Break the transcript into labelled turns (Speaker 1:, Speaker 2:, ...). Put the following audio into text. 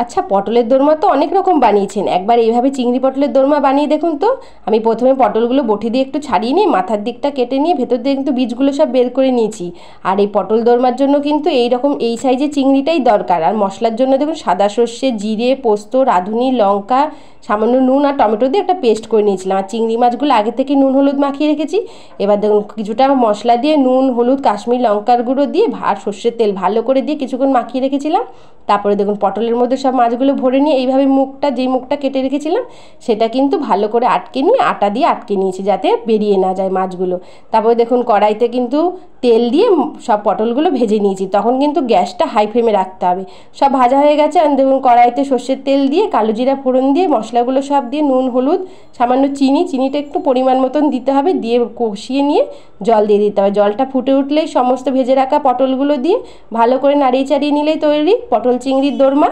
Speaker 1: আচ্ছা, পটলের দোরমা তো অনেক রকম বানিয়েছেন, একবার এইভাবে চিংড়ি পটলের দোরমা বানিয়ে দেখুন তো। আমি প্রথমে পটলগুলো বটি দিয়ে একটু ছাড়িয়ে নিয়ে মাথার দিকটা কেটে নিয়ে ভেতর দিয়ে কিন্তু বীজগুলো সব বের করে নিয়েছি। আর এই পটল দোরমার জন্য কিন্তু এই রকম এই সাইজের চিংড়িটাই দরকার। আর মশলার জন্য দেখুন সাদা সর্ষে, জিরে, পোস্ত, রাঁধুনি, লঙ্কা, সামান্য নুন আর টমেটো দিয়ে একটা পেস্ট করে নিয়েছিলাম। আর চিংড়ি মাছগুলো আগে থেকে নুন হলুদ মাখিয়ে রেখেছি। এবার দেখুন কিছুটা মশলা দিয়ে নুন হলুদ কাশ্মীর লঙ্কার গুঁড়ো দিয়ে আর সর্ষের তেল ভালো করে দিয়ে কিছুক্ষণ মাখিয়ে রেখেছিলাম। তারপরে দেখুন পটলের মধ্যে সব মাছগুলো ভরে নিয়ে এইভাবে যেই মুখটা কেটে রেখেছিলাম সেটা কিন্তু ভালো করে আটকে নিয়ে আটা দিয়ে আটকে নিয়েছি যাতে বেরিয়ে না যায় মাছগুলো। তারপরে দেখুন কড়াইতে কিন্তু তেল দিয়ে সব পটলগুলো ভেজে নিয়েছি। তখন কিন্তু গ্যাসটা হাই ফ্লেমে রাখতে হবে। সব ভাজা হয়ে গেছে। আর দেখুন কড়াইতে সর্ষের তেল দিয়ে কালো জিরা ফোড়ন দিয়ে মশলাগুলো সব দিয়ে নুন হলুদ সামান্য চিনিটা একটু পরিমাণ মতন দিতে হবে, দিয়ে কষিয়ে নিয়ে জল দিয়ে দিতে হবে। জলটা ফুটে উঠলেই সমস্ত ভেজে রাখা পটলগুলো দিয়ে ভালো করে নাড়িয়ে চাড়িয়ে নিলেই তৈরি পটল চিংড়ির দোরমা।